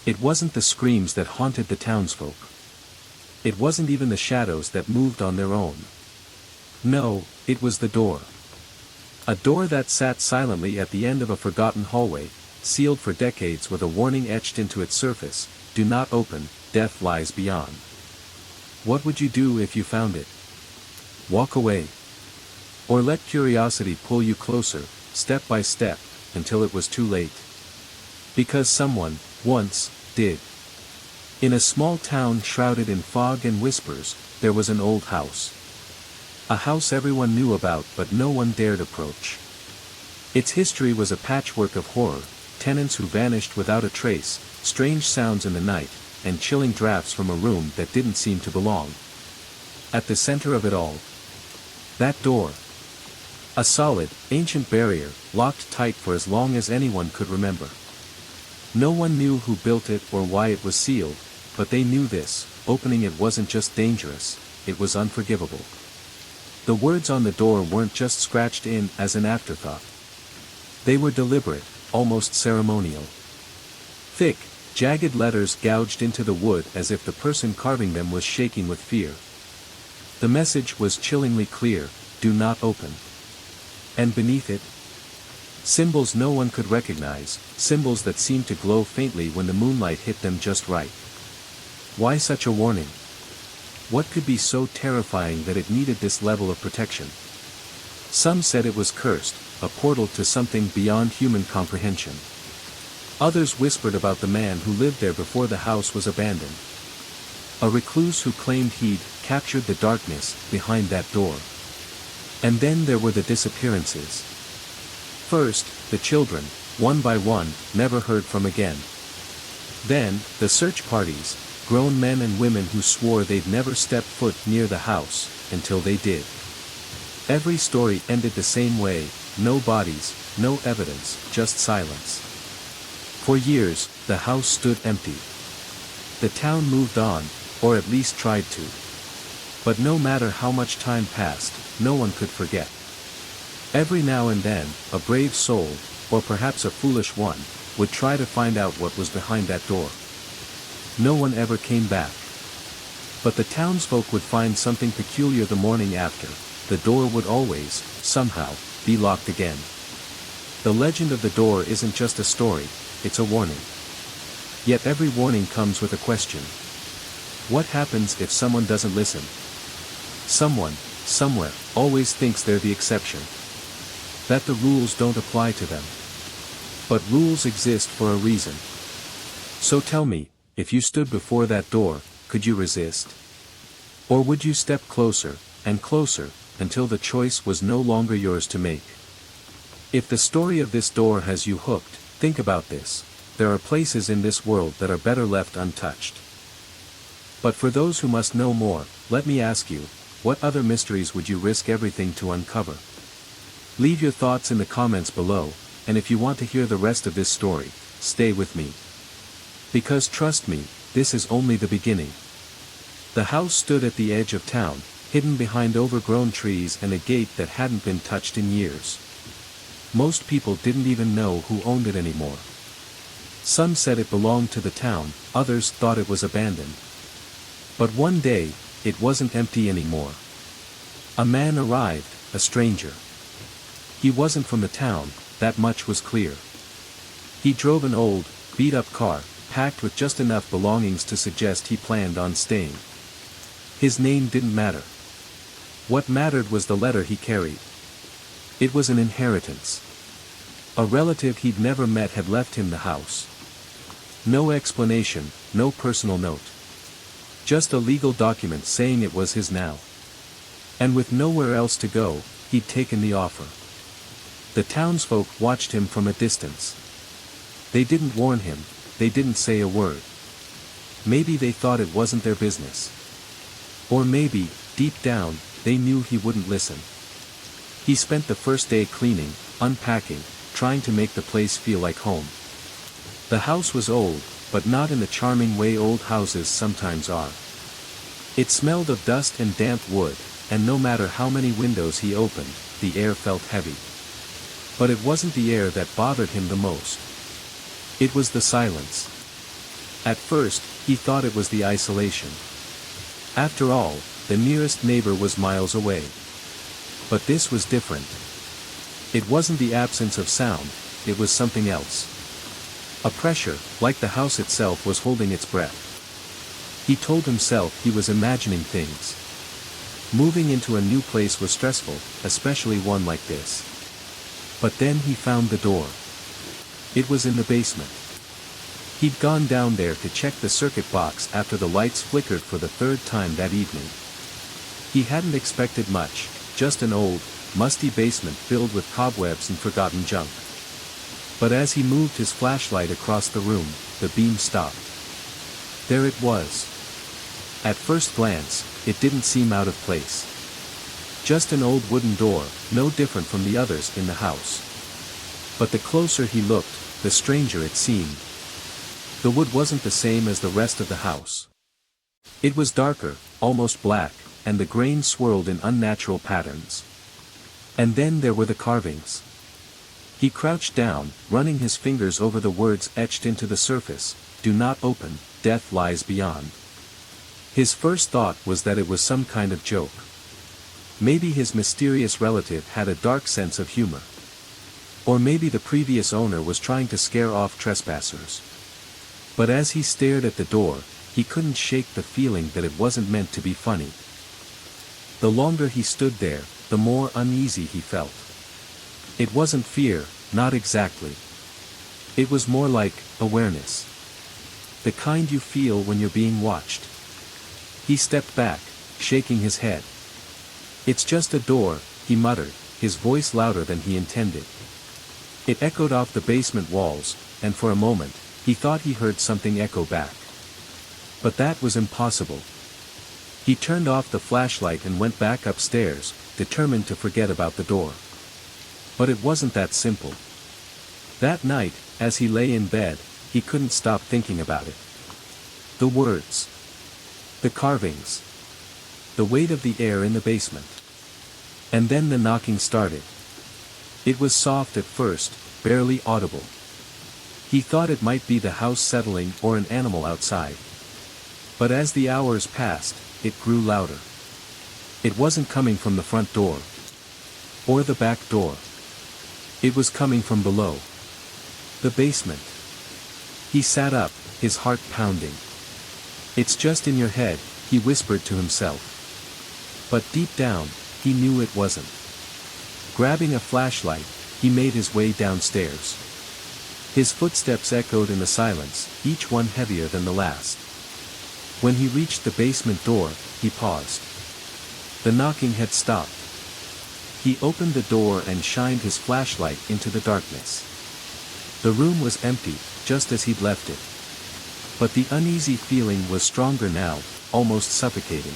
It wasn't the screams that haunted the townsfolk. It wasn't even the shadows that moved on their own. No, it was the door. A door that sat silently at the end of a forgotten hallway, sealed for decades with a warning etched into its surface: do not open, death lies beyond. What would you do if you found it? Walk away? Or let curiosity pull you closer, step by step, until it was too late? Because someone, once, did. In a small town shrouded in fog and whispers, there was an old house. A house everyone knew about but no one dared approach. Its history was a patchwork of horror: tenants who vanished without a trace, strange sounds in the night, and chilling drafts from a room that didn't seem to belong. At the center of it all, that door. A solid, ancient barrier, locked tight for as long as anyone could remember. No one knew who built it or why it was sealed, but they knew this: opening it wasn't just dangerous, it was unforgivable. The words on the door weren't just scratched in as an afterthought. They were deliberate, almost ceremonial. Thick, jagged letters gouged into the wood as if the person carving them was shaking with fear. The message was chillingly clear: do not open. And beneath it, symbols no one could recognize, symbols that seemed to glow faintly when the moonlight hit them just right. Why such a warning? What could be so terrifying that it needed this level of protection? Some said it was cursed, a portal to something beyond human comprehension. Others whispered about the man who lived there before the house was abandoned. A recluse who claimed he'd captured the darkness behind that door. And then there were the disappearances. First, the children, one by one, never heard from again. Then, the search parties, grown men and women who swore they'd never step foot near the house, until they did. Every story ended the same way: no bodies, no evidence, just silence. For years, the house stood empty. The town moved on, or at least tried to. But no matter how much time passed, no one could forget. Every now and then, a brave soul, or perhaps a foolish one, would try to find out what was behind that door. No one ever came back. But the townsfolk would find something peculiar the morning after: the door would always, somehow, be locked again. The legend of the door isn't just a story, it's a warning. Yet every warning comes with a question. What happens if someone doesn't listen? Someone, somewhere, always thinks they're the exception. That the rules don't apply to them. But rules exist for a reason. So tell me, if you stood before that door, could you resist? Or would you step closer, and closer, until the choice was no longer yours to make? If the story of this door has you hooked, think about this: there are places in this world that are better left untouched. But for those who must know more, let me ask you, what other mysteries would you risk everything to uncover? Leave your thoughts in the comments below, and if you want to hear the rest of this story, stay with me. Because trust me, this is only the beginning. The house stood at the edge of town, hidden behind overgrown trees and a gate that hadn't been touched in years. Most people didn't even know who owned it anymore. Some said it belonged to the town, others thought it was abandoned. But one day, it wasn't empty anymore. A man arrived, a stranger. He wasn't from the town, that much was clear. He drove an old, beat-up car, packed with just enough belongings to suggest he planned on staying. His name didn't matter. What mattered was the letter he carried. It was an inheritance. A relative he'd never met had left him the house. No explanation, no personal note. Just a legal document saying it was his now. And with nowhere else to go, he'd taken the offer. The townsfolk watched him from a distance. They didn't warn him, they didn't say a word. Maybe they thought it wasn't their business. Or maybe, deep down, they knew he wouldn't listen. He spent the first day cleaning, unpacking, trying to make the place feel like home. The house was old, but not in the charming way old houses sometimes are. It smelled of dust and damp wood, and no matter how many windows he opened, the air felt heavy. But it wasn't the air that bothered him the most. It was the silence. At first, he thought it was the isolation. After all, the nearest neighbor was miles away. But this was different. It wasn't the absence of sound, it was something else. A pressure, like the house itself was holding its breath. He told himself he was imagining things. Moving into a new place was stressful, especially one like this. But then he found the door. It was in the basement. He'd gone down there to check the circuit box after the lights flickered for the third time that evening. He hadn't expected much, just an old, musty basement filled with cobwebs and forgotten junk. But as he moved his flashlight across the room, the beam stopped. There it was. At first glance, it didn't seem out of place. Just an old wooden door, no different from the others in the house. But the closer he looked, the stranger it seemed. The wood wasn't the same as the rest of the house. It was darker, almost black, and the grain swirled in unnatural patterns. And then there were the carvings. He crouched down, running his fingers over the words etched into the surface, "Do not open, death lies beyond." His first thought was that it was some kind of joke. Maybe his mysterious relative had a dark sense of humor. Or maybe the previous owner was trying to scare off trespassers. But as he stared at the door, he couldn't shake the feeling that it wasn't meant to be funny. The longer he stood there, the more uneasy he felt. It wasn't fear, not exactly. It was more like awareness. The kind you feel when you're being watched. He stepped back, shaking his head. "It's just a door," he muttered, his voice louder than he intended. It echoed off the basement walls, and for a moment, he thought he heard something echo back. But that was impossible. He turned off the flashlight and went back upstairs, determined to forget about the door. But it wasn't that simple. That night, as he lay in bed, he couldn't stop thinking about it. The words. The carvings. The weight of the air in the basement. And then the knocking started. It was soft at first, barely audible. He thought it might be the house settling or an animal outside. But as the hours passed, it grew louder. It wasn't coming from the front door. Or the back door. It was coming from below. The basement. He sat up, his heart pounding. "It's just in your head," he whispered to himself. But deep down, he knew it wasn't. Grabbing a flashlight, he made his way downstairs. His footsteps echoed in the silence, each one heavier than the last. When he reached the basement door, he paused. The knocking had stopped. He opened the door and shined his flashlight into the darkness. The room was empty, just as he'd left it. But the uneasy feeling was stronger now, almost suffocating.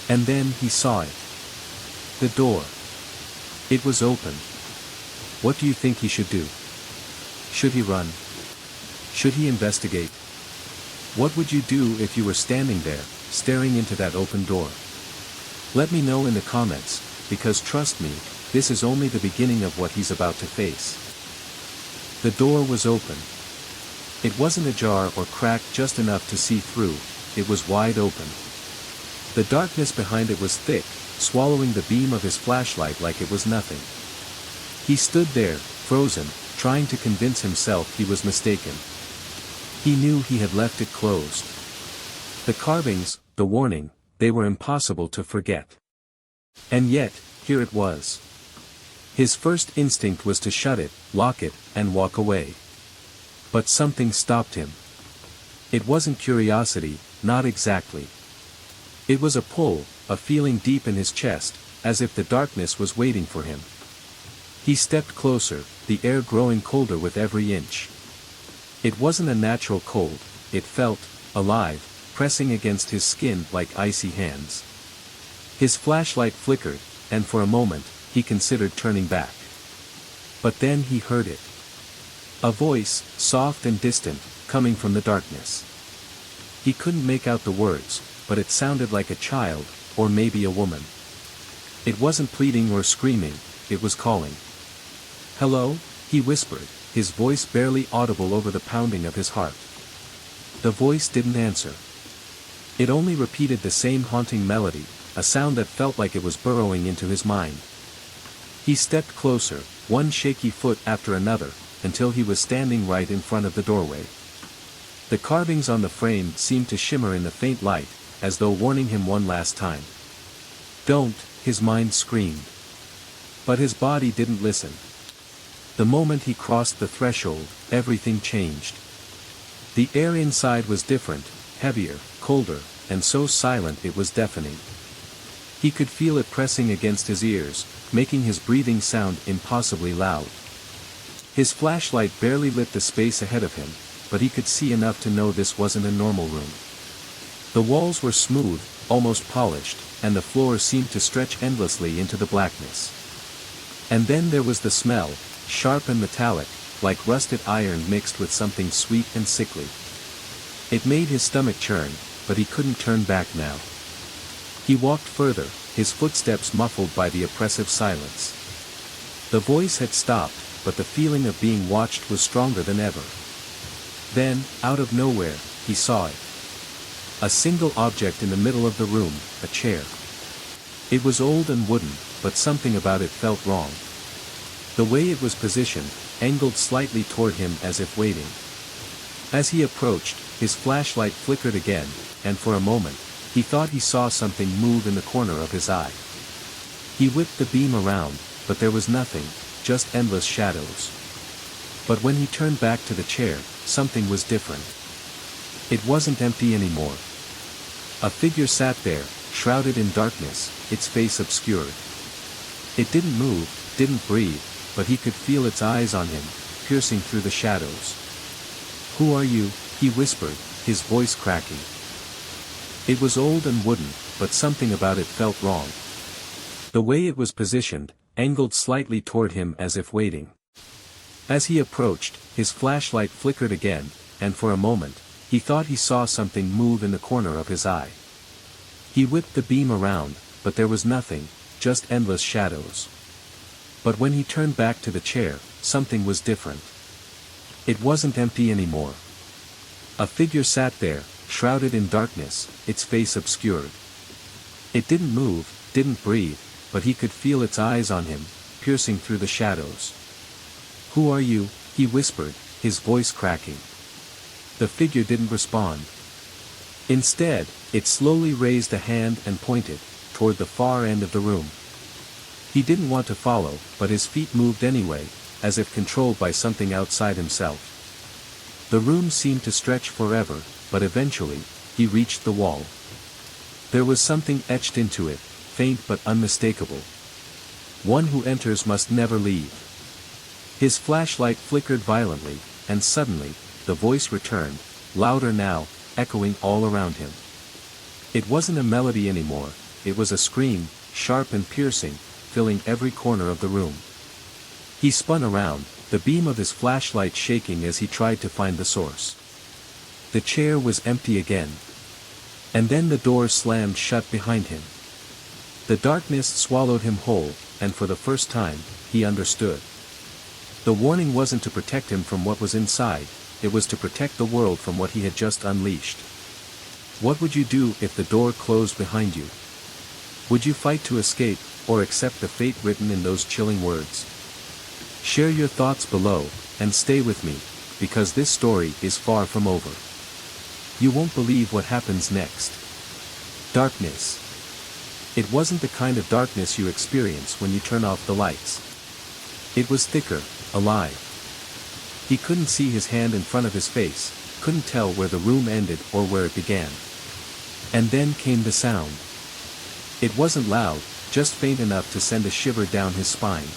And then he saw it. The door. It was open. What do you think he should do? Should he run? Should he investigate? What would you do if you were standing there, staring into that open door? Let me know in the comments, because trust me, this is only the beginning of what he's about to face. The door was open. It wasn't ajar or cracked just enough to see through, it was wide open. The darkness behind it was thick, swallowing the beam of his flashlight like it was nothing. He stood there, frozen, trying to convince himself he was mistaken. He knew he had left it closed. The carvings, the warning, they were impossible to forget. And yet, here it was. His first instinct was to shut it, lock it, and walk away. But something stopped him. It wasn't curiosity, not exactly. It was a pull, a feeling deep in his chest, as if the darkness was waiting for him. He stepped closer, the air growing colder with every inch. It wasn't a natural cold, it felt alive, pressing against his skin like icy hands. His flashlight flickered, and for a moment, he considered turning back. But then he heard it. A voice, soft and distant, coming from the darkness. He couldn't make out the words, but it sounded like a child, or maybe a woman. It wasn't pleading or screaming, it was calling. "Hello?" he whispered, his voice barely audible over the pounding of his heart. The voice didn't answer. It only repeated the same haunting melody, a sound that felt like it was burrowing into his mind. He stepped closer, one shaky foot after another, until he was standing right in front of the doorway. The carvings on the frame seemed to shimmer in the faint light, as though warning him one last time. "Don't," his mind screamed. But his body didn't listen. The moment he crossed the threshold, everything changed. The air inside was different, heavier, colder, and so silent it was deafening. He could feel it pressing against his ears, making his breathing sound impossibly loud. His flashlight barely lit the space ahead of him, but he could see enough to know this wasn't a normal room. The walls were smooth, almost polished, and the floor seemed to stretch endlessly into the blackness. And then there was the smell, sharp and metallic, like rusted iron mixed with something sweet and sickly. It made his stomach churn, but he couldn't turn back now. He walked further, his footsteps muffled by the oppressive silence. The voice had stopped, but the feeling of being watched was stronger than ever. Then, out of nowhere, he saw it. A single object in the middle of the room, a chair. It was old and wooden, but something about it felt wrong. The way it was positioned, angled slightly toward him as if waiting. As he approached, his flashlight flickered again, and for a moment, he thought he saw something move in the corner of his eye. He whipped the beam around, but there was nothing, just endless shadows. But when he turned back to the chair, something was different. It wasn't empty anymore. A figure sat there, shrouded in darkness, its face obscured. It didn't move, didn't breathe, but he could feel its eyes on him, piercing through the shadows. "Who are you?" he whispered, his voice cracking. It was old and wooden, but something about it felt wrong. The way it was positioned, angled slightly toward him as if waiting. As he approached, his flashlight flickered again, and for a moment, he thought he saw something move in the corner of his eye. He whipped the beam around, but there was nothing, just endless shadows. But when he turned back to the chair, something was different. It wasn't empty anymore. A figure sat there, shrouded in darkness, its face obscured. It didn't move, didn't breathe, but he could feel its eyes on him, piercing through the shadows. "Who are you?" he whispered, his voice cracking. The figure didn't respond. Instead, it slowly raised a hand and pointed, toward the far end of the room. He didn't want to follow, but his feet moved anyway, as if controlled by something outside himself. The room seemed to stretch forever, but eventually, he reached the wall. There was something etched into it, faint but unmistakable. "One who enters must never leave." His flashlight flickered violently, and suddenly, the voice returned, louder now, echoing all around him. It wasn't a melody anymore, it was a scream, sharp and piercing, filling every corner of the room. He spun around, the beam of his flashlight shaking as he tried to find the source. The chair was empty again. And then the door slammed shut behind him. The darkness swallowed him whole, and for the first time, he understood. The warning wasn't to protect him from what was inside, it was to protect the world from what he had just unleashed. What would you do if the door closed behind you? Would you fight to escape, or accept the fate written in those chilling words? Share your thoughts below, and stay with me, because this story is far from over. You won't believe what happens next. Darkness. It wasn't the kind of darkness you experience when you turn off the lights. It was thicker, alive. He couldn't see his hand in front of his face, couldn't tell where the room ended or where it began. And then came the sound. It wasn't loud, just faint enough to send a shiver down his spine.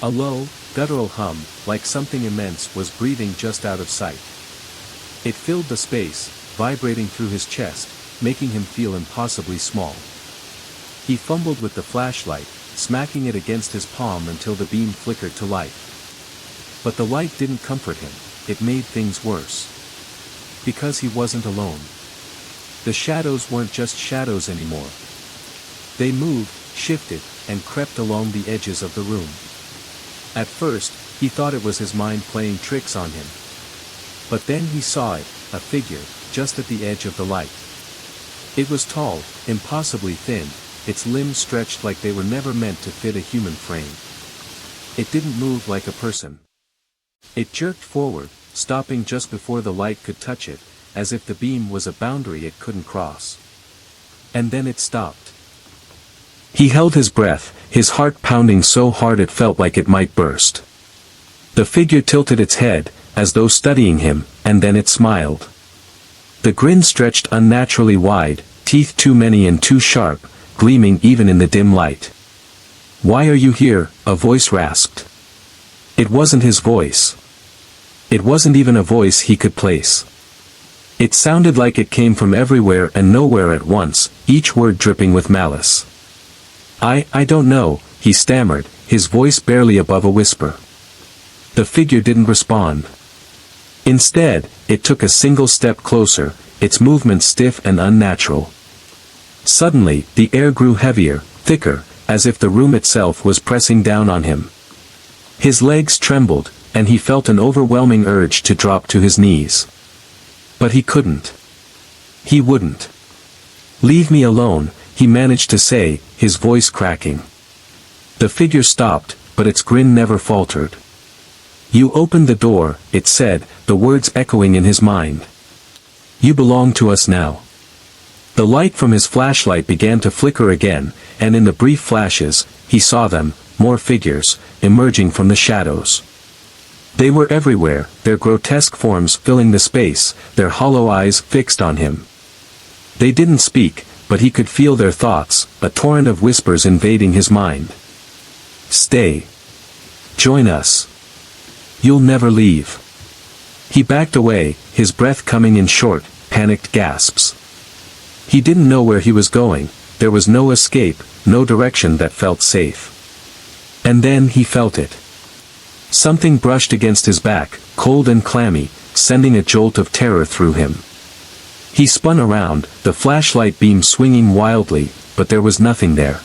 A low, guttural hum, like something immense was breathing just out of sight. It filled the space, vibrating through his chest, making him feel impossibly small. He fumbled with the flashlight, smacking it against his palm until the beam flickered to life. But the light didn't comfort him, it made things worse. Because he wasn't alone. The shadows weren't just shadows anymore. They moved, shifted, and crept along the edges of the room. At first, he thought it was his mind playing tricks on him. But then he saw it, a figure, just at the edge of the light. It was tall, impossibly thin, its limbs stretched like they were never meant to fit a human frame. It didn't move like a person. It jerked forward, stopping just before the light could touch it, as if the beam was a boundary it couldn't cross. And then it stopped. He held his breath, his heart pounding so hard it felt like it might burst. The figure tilted its head, as though studying him, and then it smiled. The grin stretched unnaturally wide, teeth too many and too sharp, gleaming even in the dim light. "Why are you here?" a voice rasped. It wasn't his voice. It wasn't even a voice he could place. It sounded like it came from everywhere and nowhere at once, each word dripping with malice. I don't know," he stammered, his voice barely above a whisper. The figure didn't respond. Instead, it took a single step closer, its movement stiff and unnatural. Suddenly, the air grew heavier, thicker, as if the room itself was pressing down on him. His legs trembled, and he felt an overwhelming urge to drop to his knees. But he couldn't. He wouldn't. "Leave me alone," he managed to say, his voice cracking. The figure stopped, but its grin never faltered. "You opened the door," it said, the words echoing in his mind. "You belong to us now." The light from his flashlight began to flicker again, and in the brief flashes, he saw them, more figures, emerging from the shadows. They were everywhere, their grotesque forms filling the space, their hollow eyes fixed on him. They didn't speak, but he could feel their thoughts, a torrent of whispers invading his mind. "Stay. Join us. You'll never leave." He backed away, his breath coming in short, panicked gasps. He didn't know where he was going, there was no escape, no direction that felt safe. And then he felt it. Something brushed against his back, cold and clammy, sending a jolt of terror through him. He spun around, the flashlight beam swinging wildly, but there was nothing there.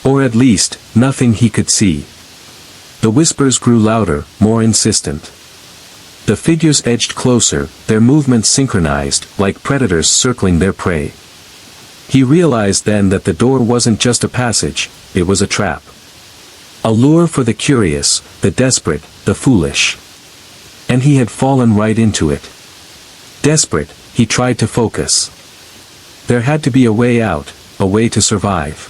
Or at least, nothing he could see. The whispers grew louder, more insistent. The figures edged closer, their movements synchronized, like predators circling their prey. He realized then that the door wasn't just a passage, it was a trap. A lure for the curious, the desperate, the foolish. And he had fallen right into it. Desperate, he tried to focus. There had to be a way out, a way to survive.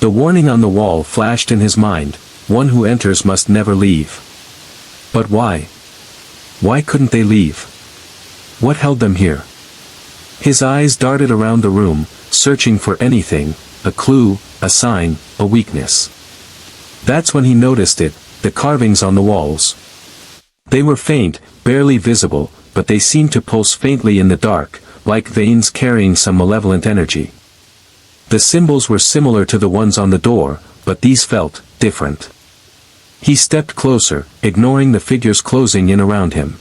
The warning on the wall flashed in his mind, one who enters must never leave. But why? Why couldn't they leave? What held them here? His eyes darted around the room, searching for anything, a clue, a sign, a weakness. That's when he noticed it, the carvings on the walls. They were faint, barely visible, but they seemed to pulse faintly in the dark, like veins carrying some malevolent energy. The symbols were similar to the ones on the door, but these felt different. He stepped closer, ignoring the figures closing in around him.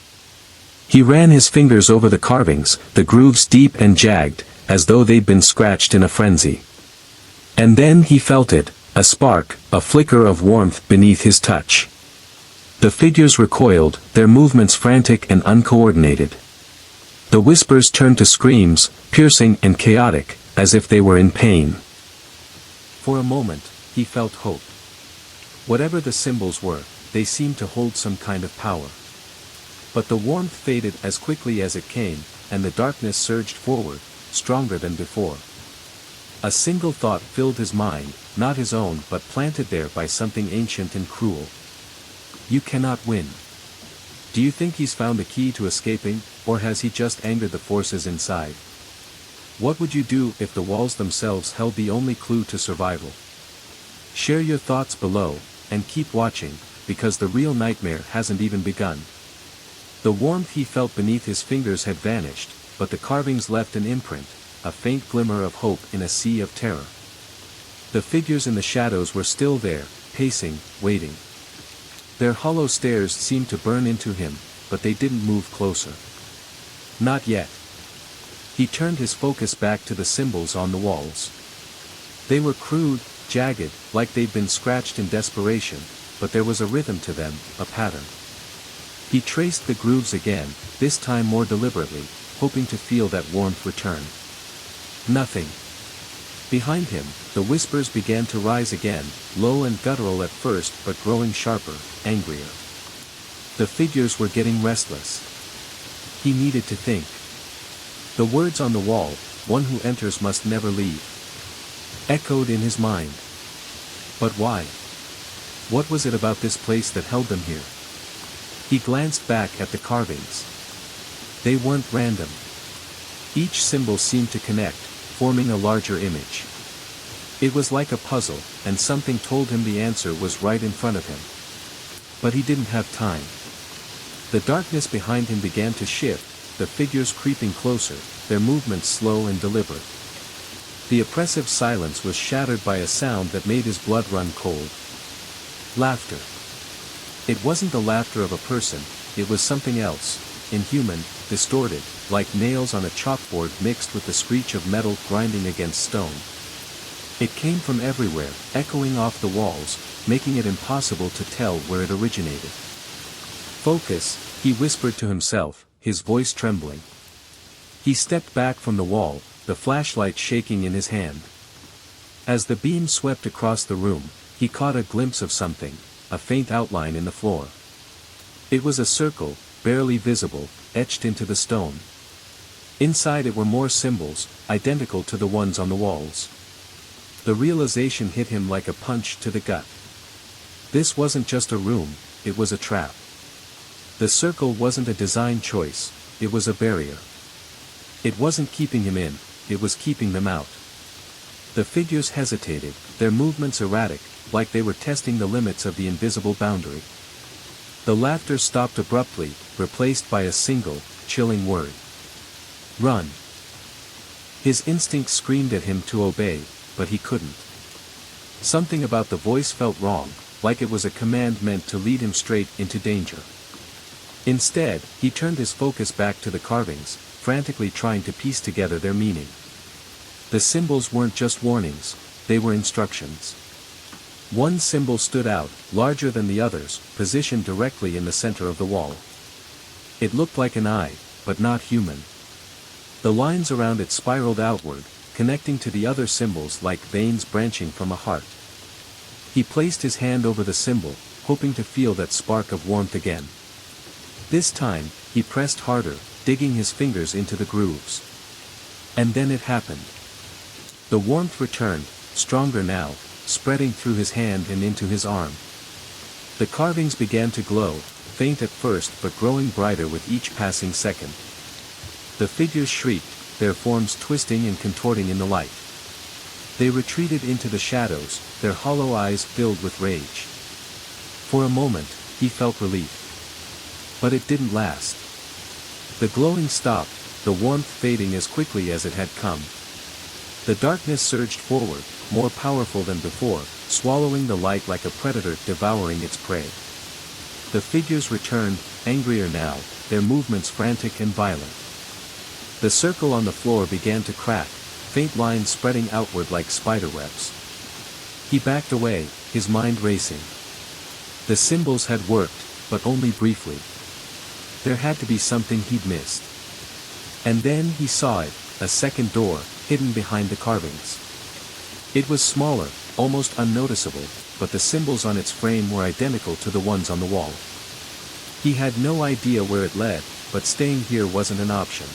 He ran his fingers over the carvings, the grooves deep and jagged, as though they'd been scratched in a frenzy. And then he felt it, a spark, a flicker of warmth beneath his touch. The figures recoiled, their movements frantic and uncoordinated. The whispers turned to screams, piercing and chaotic, as if they were in pain. For a moment, he felt hope. Whatever the symbols were, they seemed to hold some kind of power. But the warmth faded as quickly as it came, and the darkness surged forward, stronger than before. A single thought filled his mind, not his own but planted there by something ancient and cruel. You cannot win. Do you think he's found the key to escaping, or has he just angered the forces inside? What would you do if the walls themselves held the only clue to survival? Share your thoughts below, and keep watching, because the real nightmare hasn't even begun. The warmth he felt beneath his fingers had vanished, but the carvings left an imprint, a faint glimmer of hope in a sea of terror. The figures in the shadows were still there, pacing, waiting. Their hollow stares seemed to burn into him, but they didn't move closer. Not yet. He turned his focus back to the symbols on the walls. They were crude, jagged, like they'd been scratched in desperation, but there was a rhythm to them, a pattern. He traced the grooves again, this time more deliberately, hoping to feel that warmth return. Nothing. Behind him, the whispers began to rise again, low and guttural at first but growing sharper, angrier. The figures were getting restless. He needed to think. The words on the wall, "One who enters must never leave," echoed in his mind. But why? What was it about this place that held them here? He glanced back at the carvings. They weren't random. Each symbol seemed to connect, forming a larger image. It was like a puzzle, and something told him the answer was right in front of him. But he didn't have time. The darkness behind him began to shift, the figures creeping closer, their movements slow and deliberate. The oppressive silence was shattered by a sound that made his blood run cold. Laughter. It wasn't the laughter of a person, it was something else, inhuman, distorted, like nails on a chalkboard mixed with the screech of metal grinding against stone. It came from everywhere, echoing off the walls, making it impossible to tell where it originated. "Focus," he whispered to himself, his voice trembling. He stepped back from the wall, the flashlight shaking in his hand. As the beam swept across the room, he caught a glimpse of something, a faint outline in the floor. It was a circle, barely visible, etched into the stone. Inside it were more symbols, identical to the ones on the walls. The realization hit him like a punch to the gut. This wasn't just a room, it was a trap. The circle wasn't a design choice, it was a barrier. It wasn't keeping him in, it was keeping them out. The figures hesitated, their movements erratic, like they were testing the limits of the invisible boundary. The laughter stopped abruptly, replaced by a single, chilling word. "Run." His instinct screamed at him to obey, but he couldn't. Something about the voice felt wrong, like it was a command meant to lead him straight into danger. Instead, he turned his focus back to the carvings, frantically trying to piece together their meaning. The symbols weren't just warnings, they were instructions. One symbol stood out, larger than the others, positioned directly in the center of the wall. It looked like an eye, but not human. The lines around it spiraled outward, connecting to the other symbols like veins branching from a heart. He placed his hand over the symbol, hoping to feel that spark of warmth again. This time, he pressed harder, digging his fingers into the grooves. And then it happened. The warmth returned, stronger now, spreading through his hand and into his arm. The carvings began to glow, faint at first but growing brighter with each passing second. The figures shrieked, their forms twisting and contorting in the light. They retreated into the shadows, their hollow eyes filled with rage. For a moment, he felt relief. But it didn't last. The glowing stopped, the warmth fading as quickly as it had come. The darkness surged forward, more powerful than before, swallowing the light like a predator devouring its prey. The figures returned, angrier now, their movements frantic and violent. The circle on the floor began to crack, faint lines spreading outward like spiderwebs. He backed away, his mind racing. The symbols had worked, but only briefly. There had to be something he'd missed. And then he saw it, a second door, hidden behind the carvings. It was smaller, almost unnoticeable, but the symbols on its frame were identical to the ones on the wall. He had no idea where it led, but staying here wasn't an option.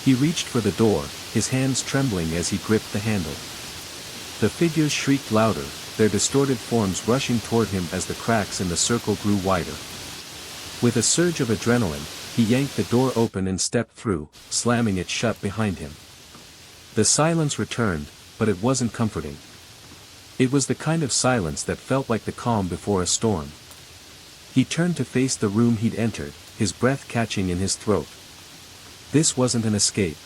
He reached for the door, his hands trembling as he gripped the handle. The figures shrieked louder, their distorted forms rushing toward him as the cracks in the circle grew wider. With a surge of adrenaline, he yanked the door open and stepped through, slamming it shut behind him. The silence returned, but it wasn't comforting. It was the kind of silence that felt like the calm before a storm. He turned to face the room he'd entered, his breath catching in his throat. This wasn't an escape.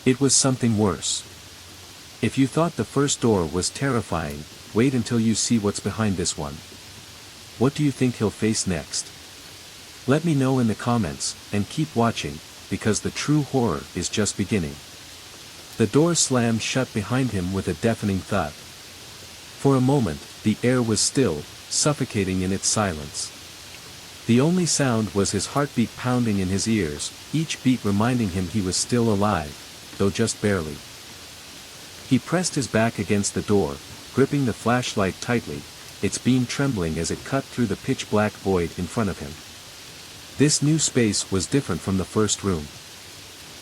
It was something worse. If you thought the first door was terrifying, wait until you see what's behind this one. What do you think he'll face next? Let me know in the comments, and keep watching, because the true horror is just beginning. The door slammed shut behind him with a deafening thud. For a moment, the air was still, suffocating in its silence. The only sound was his heartbeat pounding in his ears, each beat reminding him he was still alive, though just barely. He pressed his back against the door, gripping the flashlight tightly, its beam trembling as it cut through the pitch-black void in front of him. This new space was different from the first room.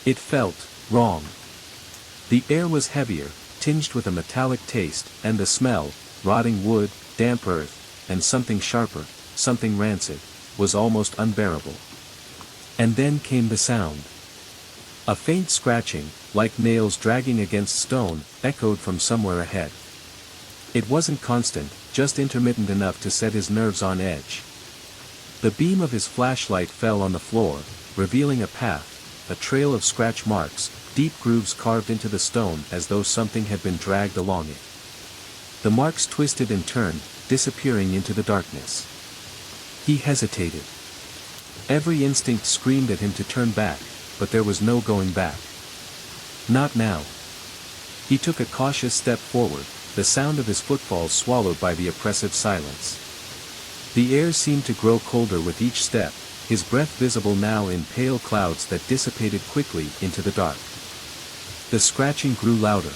It felt wrong. The air was heavier, tinged with a metallic taste, and the smell, rotting wood, damp earth, and something sharper, something rancid, was almost unbearable. And then came the sound. A faint scratching, like nails dragging against stone, echoed from somewhere ahead. It wasn't constant, just intermittent enough to set his nerves on edge. The beam of his flashlight fell on the floor, revealing a path, a trail of scratch marks, deep grooves carved into the stone as though something had been dragged along it. The marks twisted and turned, disappearing into the darkness. He hesitated. Every instinct screamed at him to turn back, but there was no going back. Not now. He took a cautious step forward, the sound of his footfalls swallowed by the oppressive silence. The air seemed to grow colder with each step, his breath visible now in pale clouds that dissipated quickly into the dark. The scratching grew louder.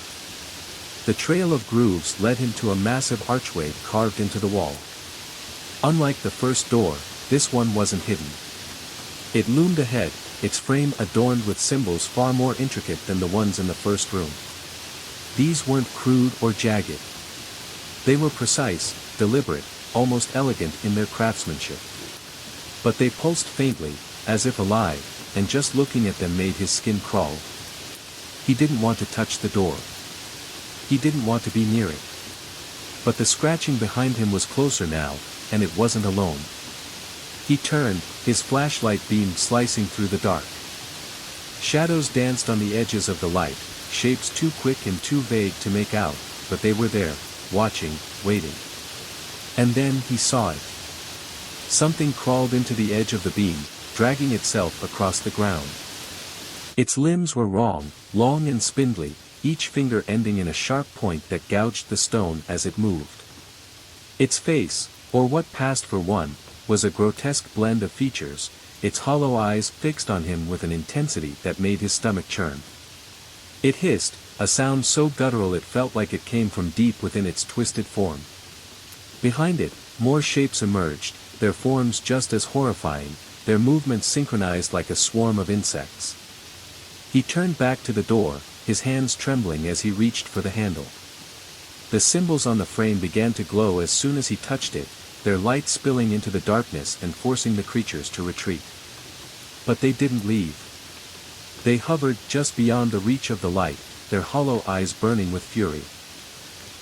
The trail of grooves led him to a massive archway carved into the wall. Unlike the first door, this one wasn't hidden. It loomed ahead, its frame adorned with symbols far more intricate than the ones in the first room. These weren't crude or jagged. They were precise, deliberate, almost elegant in their craftsmanship. But they pulsed faintly, as if alive, and just looking at them made his skin crawl. He didn't want to touch the door. He didn't want to be near it. But the scratching behind him was closer now, and it wasn't alone. He turned, his flashlight beam slicing through the dark. Shadows danced on the edges of the light, shapes too quick and too vague to make out, but they were there, watching, waiting. And then he saw it. Something crawled into the edge of the beam, dragging itself across the ground. Its limbs were long and spindly, each finger ending in a sharp point that gouged the stone as it moved. Its face, or what passed for one, was a grotesque blend of features, its hollow eyes fixed on him with an intensity that made his stomach churn. It hissed, a sound so guttural it felt like it came from deep within its twisted form. Behind it, more shapes emerged, their forms just as horrifying, their movements synchronized like a swarm of insects. He turned back to the door, his hands trembling as he reached for the handle. The symbols on the frame began to glow as soon as he touched it, their light spilling into the darkness and forcing the creatures to retreat. But they didn't leave. They hovered just beyond the reach of the light, their hollow eyes burning with fury.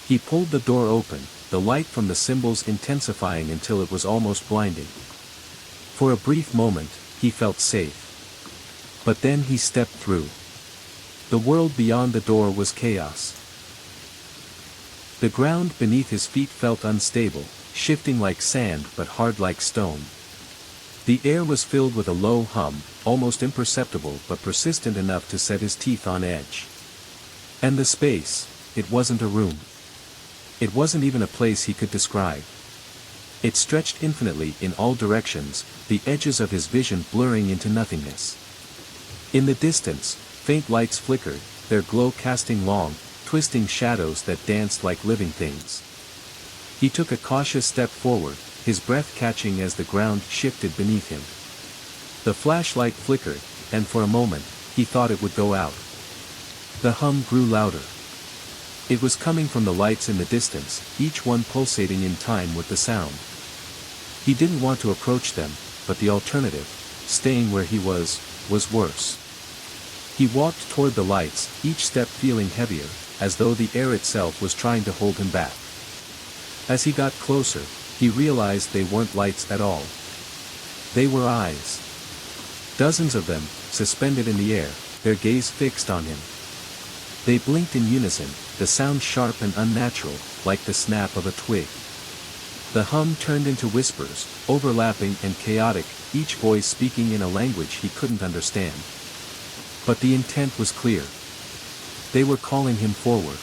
He pulled the door open, the light from the symbols intensifying until it was almost blinding. For a brief moment, he felt safe. But then he stepped through. The world beyond the door was chaos. The ground beneath his feet felt unstable, shifting like sand but hard like stone. The air was filled with a low hum, almost imperceptible but persistent enough to set his teeth on edge. And the space, it wasn't a room. It wasn't even a place he could describe. It stretched infinitely in all directions, the edges of his vision blurring into nothingness. In the distance, faint lights flickered, their glow casting long, twisting shadows that danced like living things. He took a cautious step forward, his breath catching as the ground shifted beneath him. The flashlight flickered, and for a moment, he thought it would go out. The hum grew louder. It was coming from the lights in the distance, each one pulsating in time with the sound. He didn't want to approach them, but the alternative, staying where he was worse. He walked toward the lights, each step feeling heavier, as though the air itself was trying to hold him back. As he got closer, he realized they weren't lights at all. They were eyes. Dozens of them, suspended in the air, their gaze fixed on him. They blinked in unison, the sound sharp and unnatural, like the snap of a twig. The hum turned into whispers, overlapping and chaotic, each voice speaking in a language he couldn't understand. But the intent was clear. They were calling him forward.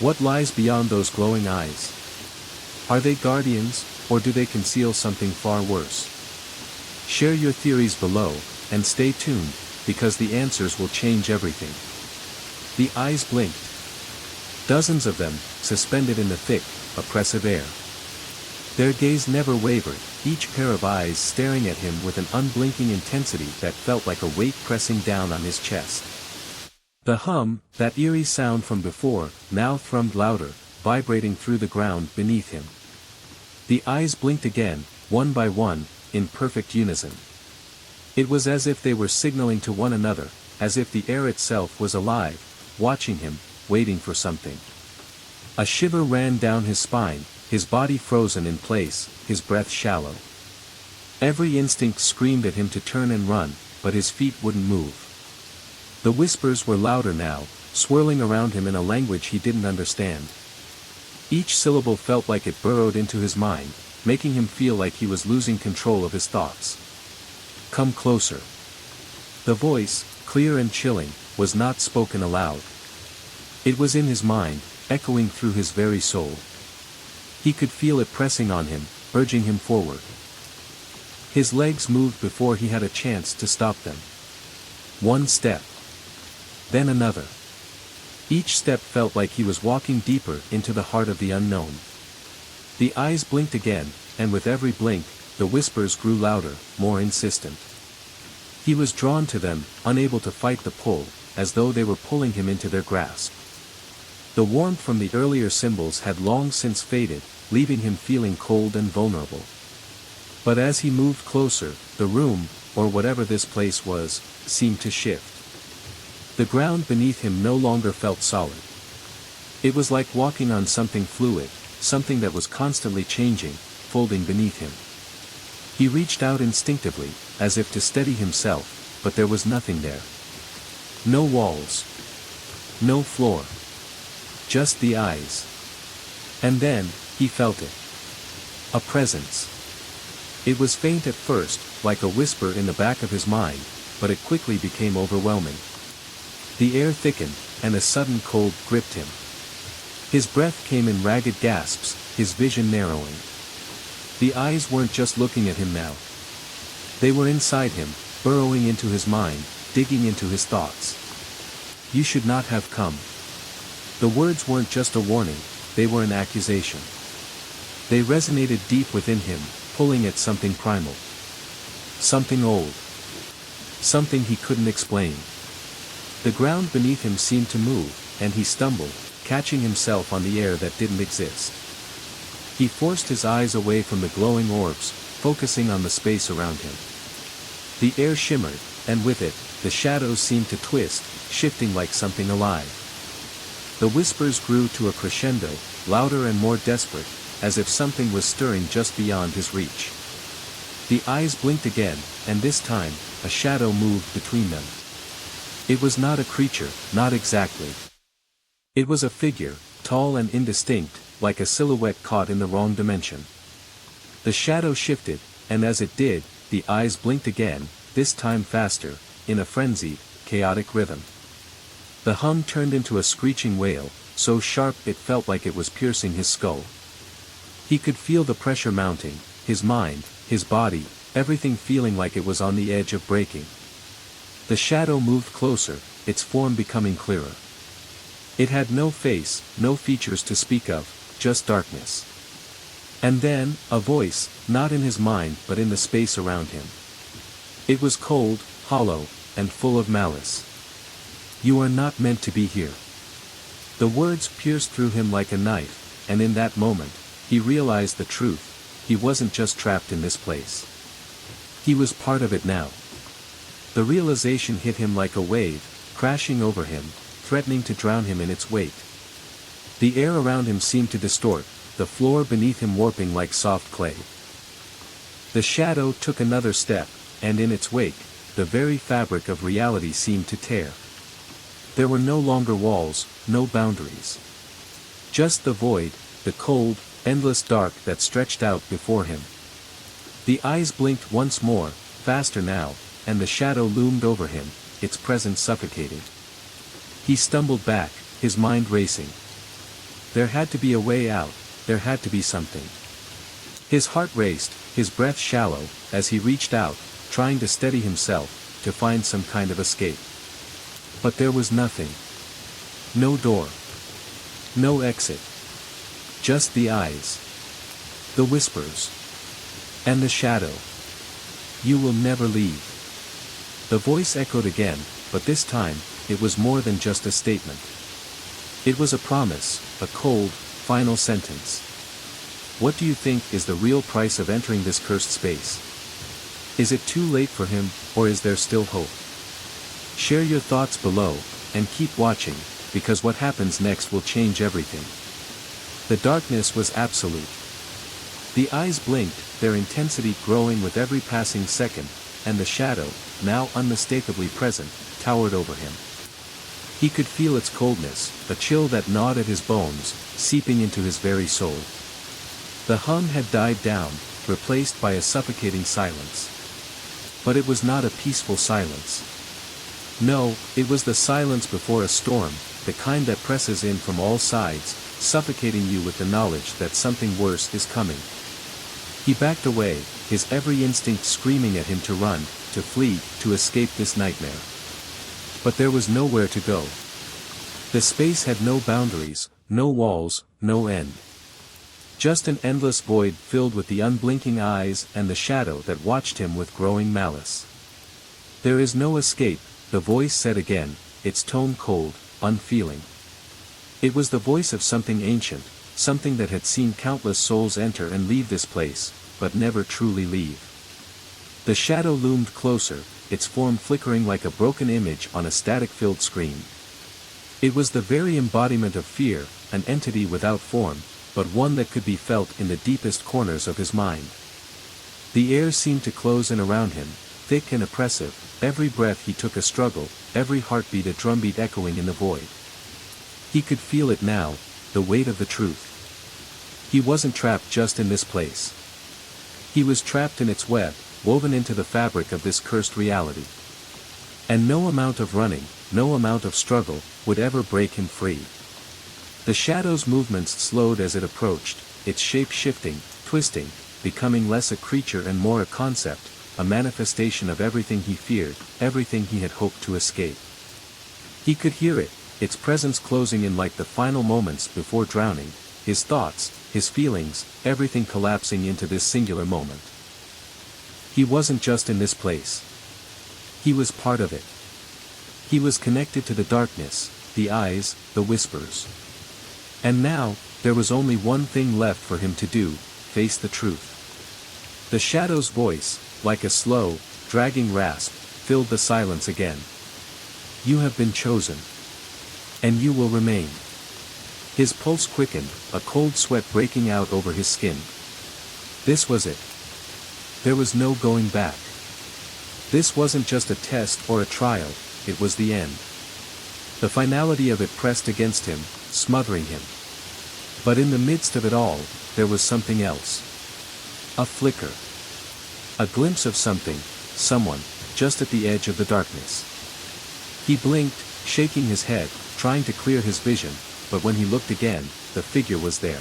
What lies beyond those glowing eyes? Are they guardians, or do they conceal something far worse? Share your theories below, and stay tuned, because the answers will change everything. The eyes blinked. Dozens of them, suspended in the thick, oppressive air. Their gaze never wavered, each pair of eyes staring at him with an unblinking intensity that felt like a weight pressing down on his chest. The hum, that eerie sound from before, now thrummed louder, vibrating through the ground beneath him. The eyes blinked again, one by one, in perfect unison. It was as if they were signaling to one another, as if the air itself was alive, watching him, waiting for something. A shiver ran down his spine, his body frozen in place, his breath shallow. Every instinct screamed at him to turn and run, but his feet wouldn't move. The whispers were louder now, swirling around him in a language he didn't understand. Each syllable felt like it burrowed into his mind, making him feel like he was losing control of his thoughts. Come closer. The voice, clear and chilling, was not spoken aloud. It was in his mind, echoing through his very soul. He could feel it pressing on him, urging him forward. His legs moved before he had a chance to stop them. One step. Then another. Each step felt like he was walking deeper into the heart of the unknown. The eyes blinked again, and with every blink, the whispers grew louder, more insistent. He was drawn to them, unable to fight the pull, as though they were pulling him into their grasp. The warmth from the earlier symbols had long since faded, leaving him feeling cold and vulnerable. But as he moved closer, the room, or whatever this place was, seemed to shift. The ground beneath him no longer felt solid. It was like walking on something fluid, something that was constantly changing, folding beneath him. He reached out instinctively, as if to steady himself, but there was nothing there. No walls. No floor. Just the eyes. And then, he felt it. A presence. It was faint at first, like a whisper in the back of his mind, but it quickly became overwhelming. The air thickened, and a sudden cold gripped him. His breath came in ragged gasps, his vision narrowing. The eyes weren't just looking at him now. They were inside him, burrowing into his mind, digging into his thoughts. You should not have come. The words weren't just a warning, they were an accusation. They resonated deep within him, pulling at something primal. Something old. Something he couldn't explain. The ground beneath him seemed to move, and he stumbled, catching himself on the air that didn't exist. He forced his eyes away from the glowing orbs, focusing on the space around him. The air shimmered, and with it, the shadows seemed to twist, shifting like something alive. The whispers grew to a crescendo, louder and more desperate, as if something was stirring just beyond his reach. The eyes blinked again, and this time, a shadow moved between them. It was not a creature, not exactly. It was a figure, tall and indistinct, like a silhouette caught in the wrong dimension. The shadow shifted, and as it did, the eyes blinked again, this time faster, in a frenzied, chaotic rhythm. The hum turned into a screeching wail, so sharp it felt like it was piercing his skull. He could feel the pressure mounting, his mind, his body, everything feeling like it was on the edge of breaking. The shadow moved closer, its form becoming clearer. It had no face, no features to speak of, just darkness. And then, a voice, not in his mind but in the space around him. It was cold, hollow, and full of malice. You are not meant to be here. The words pierced through him like a knife, and in that moment, he realized the truth. He wasn't just trapped in this place. He was part of it now. The realization hit him like a wave, crashing over him, threatening to drown him in its weight. The air around him seemed to distort, the floor beneath him warping like soft clay. The shadow took another step, and in its wake, the very fabric of reality seemed to tear. There were no longer walls, no boundaries. Just the void, the cold, endless dark that stretched out before him. The eyes blinked once more, faster now, and the shadow loomed over him, its presence suffocating. He stumbled back, his mind racing. There had to be a way out, there had to be something. His heart raced, his breath shallow, as he reached out, trying to steady himself, to find some kind of escape. But there was nothing. No door. No exit. Just the eyes. The whispers. And the shadow. You will never leave. The voice echoed again, but this time, it was more than just a statement. It was a promise, a cold, final sentence. What do you think is the real price of entering this cursed space? Is it too late for him, or is there still hope? Share your thoughts below, and keep watching, because what happens next will change everything. The darkness was absolute. The eyes blinked, their intensity growing with every passing second, and the shadow, now unmistakably present, towered over him. He could feel its coldness, a chill that gnawed at his bones, seeping into his very soul. The hum had died down, replaced by a suffocating silence. But it was not a peaceful silence. No, it was the silence before a storm, the kind that presses in from all sides, suffocating you with the knowledge that something worse is coming. He backed away, his every instinct screaming at him to run, to flee, to escape this nightmare. But there was nowhere to go. The space had no boundaries, no walls, no end. Just an endless void filled with the unblinking eyes and the shadow that watched him with growing malice. There is no escape, the voice said again, its tone cold, unfeeling. It was the voice of something ancient, something that had seen countless souls enter and leave this place, but never truly leave. The shadow loomed closer, its form flickering like a broken image on a static-filled screen. It was the very embodiment of fear, an entity without form, but one that could be felt in the deepest corners of his mind. The air seemed to close in around him, thick and oppressive, every breath he took a struggle, every heartbeat a drumbeat echoing in the void. He could feel it now, the weight of the truth. He wasn't trapped just in this place. He was trapped in its web, woven into the fabric of this cursed reality. And no amount of running, no amount of struggle, would ever break him free. The shadow's movements slowed as it approached, its shape shifting, twisting, becoming less a creature and more a concept, a manifestation of everything he feared, everything he had hoped to escape. He could hear it, its presence closing in like the final moments before drowning, his thoughts, his feelings, everything collapsing into this singular moment. He wasn't just in this place. He was part of it. He was connected to the darkness, the eyes, the whispers. And now, there was only one thing left for him to do, face the truth. The shadow's voice, like a slow, dragging rasp, filled the silence again. You have been chosen. And you will remain. His pulse quickened, a cold sweat breaking out over his skin. This was it. There was no going back. This wasn't just a test or a trial, it was the end. The finality of it pressed against him, smothering him. But in the midst of it all, there was something else. A flicker. A glimpse of something, someone, just at the edge of the darkness. He blinked, shaking his head, trying to clear his vision, but when he looked again, the figure was there.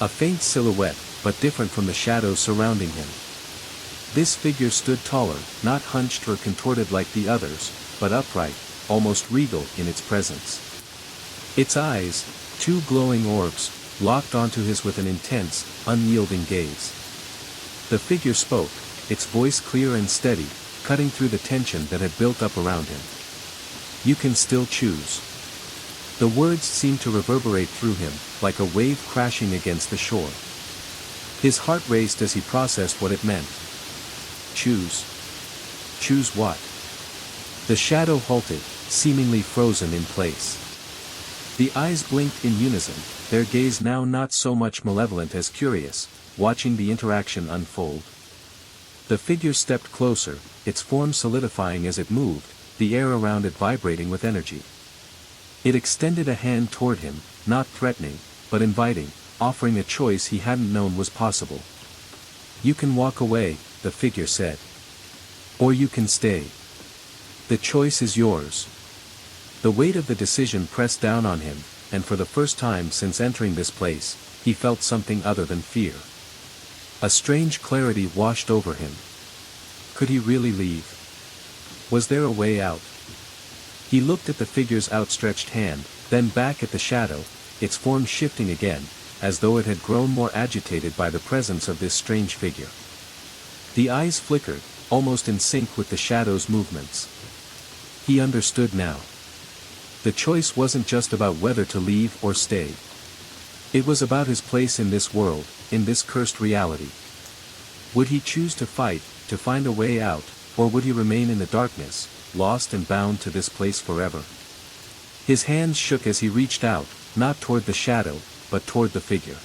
A faint silhouette, but different from the shadows surrounding him. This figure stood taller, not hunched or contorted like the others, but upright, almost regal in its presence. Its eyes, two glowing orbs, locked onto his with an intense, unyielding gaze. The figure spoke, its voice clear and steady, cutting through the tension that had built up around him. You can still choose. The words seemed to reverberate through him, like a wave crashing against the shore. His heart raced as he processed what it meant. Choose. Choose what? The shadow halted, seemingly frozen in place. The eyes blinked in unison, their gaze now not so much malevolent as curious, watching the interaction unfold. The figure stepped closer, its form solidifying as it moved, the air around it vibrating with energy. It extended a hand toward him, not threatening, but inviting, offering a choice he hadn't known was possible. You can walk away, the figure said. Or you can stay. The choice is yours. The weight of the decision pressed down on him, and for the first time since entering this place, he felt something other than fear. A strange clarity washed over him. Could he really leave? Was there a way out? He looked at the figure's outstretched hand, then back at the shadow, its form shifting again, as though it had grown more agitated by the presence of this strange figure. The eyes flickered, almost in sync with the shadow's movements. He understood now. The choice wasn't just about whether to leave or stay. It was about his place in this world, in this cursed reality. Would he choose to fight, to find a way out, or would he remain in the darkness, lost and bound to this place forever? His hands shook as he reached out, not toward the shadow, but toward the figure.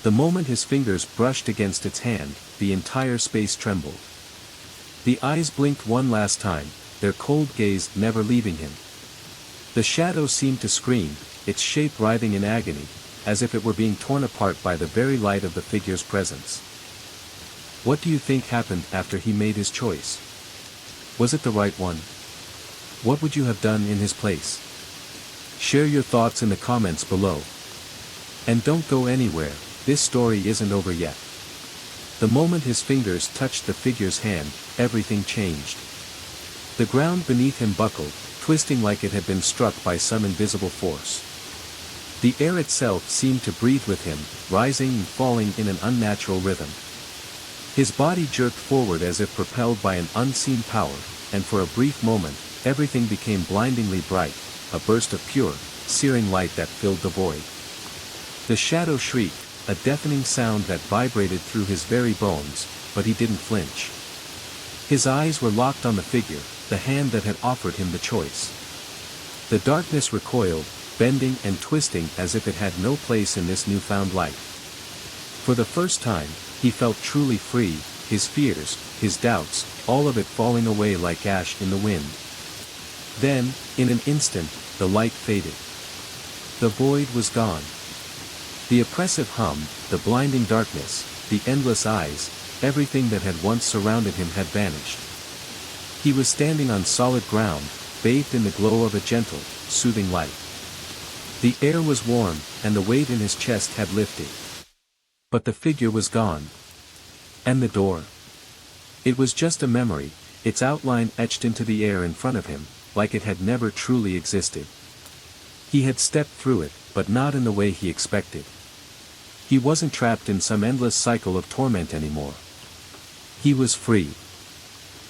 The moment his fingers brushed against its hand, the entire space trembled. The eyes blinked one last time, their cold gaze never leaving him. The shadow seemed to scream, its shape writhing in agony, as if it were being torn apart by the very light of the figure's presence. What do you think happened after he made his choice? Was it the right one? What would you have done in his place? Share your thoughts in the comments below. And don't go anywhere, this story isn't over yet. The moment his fingers touched the figure's hand, everything changed. The ground beneath him buckled, twisting like it had been struck by some invisible force. The air itself seemed to breathe with him, rising and falling in an unnatural rhythm. His body jerked forward as if propelled by an unseen power, and for a brief moment, everything became blindingly bright, a burst of pure, searing light that filled the void. The shadow shrieked, a deafening sound that vibrated through his very bones, but he didn't flinch. His eyes were locked on the figure, the hand that had offered him the choice. The darkness recoiled, bending and twisting as if it had no place in this newfound light. For the first time, he felt truly free, his fears, his doubts, all of it falling away like ash in the wind. Then, in an instant, the light faded. The void was gone. The oppressive hum, the blinding darkness, the endless eyes, everything that had once surrounded him had vanished. He was standing on solid ground, bathed in the glow of a gentle, soothing light. The air was warm, and the weight in his chest had lifted. But the figure was gone. And the door? It was just a memory, its outline etched into the air in front of him, like it had never truly existed. He had stepped through it, but not in the way he expected. He wasn't trapped in some endless cycle of torment anymore. He was free.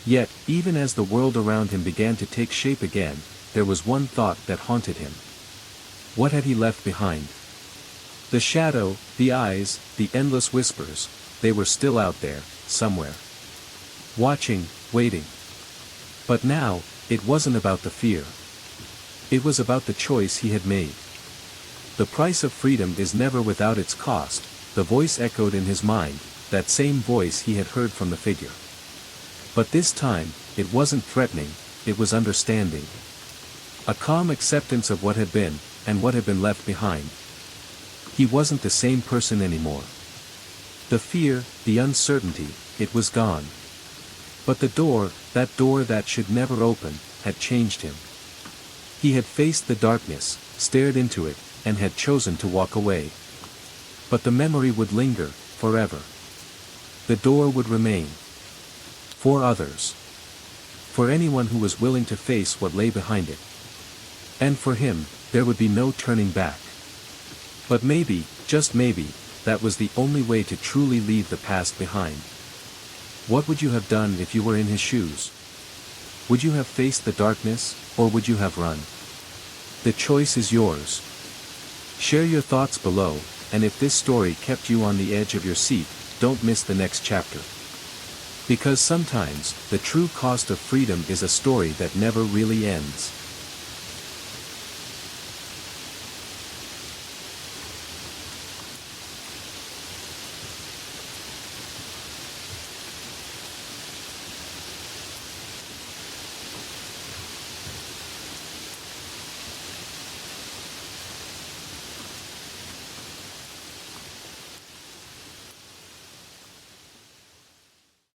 Yet, even as the world around him began to take shape again, there was one thought that haunted him. What had he left behind? The shadow, the eyes, the endless whispers, they were still out there, somewhere. Watching, waiting. But now, it wasn't about the fear. It was about the choice he had made. The price of freedom is never without its cost, the voice echoed in his mind, that same voice he had heard from the figure. But this time, it wasn't threatening, it was understanding. A calm acceptance of what had been, and what had been left behind. He wasn't the same person anymore. The fear, the uncertainty, it was gone. But the door that should never open, had changed him. He had faced the darkness, stared into it, and had chosen to walk away. But the memory would linger, forever. The door would remain. For others. For anyone who was willing to face what lay behind it. And for him, there would be no turning back. But maybe, just maybe, that was the only way to truly leave the past behind. What would you have done if you were in his shoes? Would you have faced the darkness, or would you have run? The choice is yours. Share your thoughts below, and if this story kept you on the edge of your seat, don't miss the next chapter. Because sometimes, the true cost of freedom is a story that never really ends.